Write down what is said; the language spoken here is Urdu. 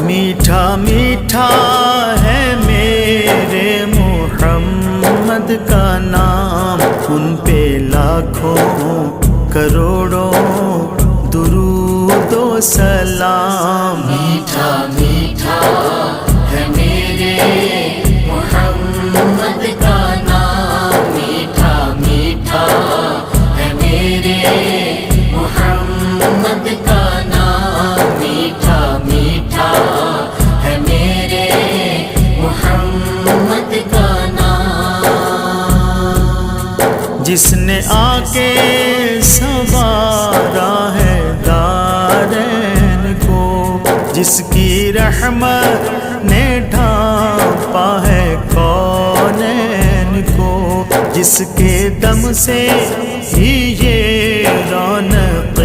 میٹھا میٹھا ہے میرے محمد کا نام، ان پہ لاکھوں کروڑوں درود و سلام۔ میٹھا میٹھا ہے میرے محمد کا نام، میٹھا میٹھا ہے میرے محمد کا نام، میٹھا میٹھا ہے میرے محمد کا نام۔ جس نے آ کے سنوارا ہے دارین کو، جس کی رحمت نے ڈھانپا ہے کونین کو، جس کے دم سے ہی یہ رونق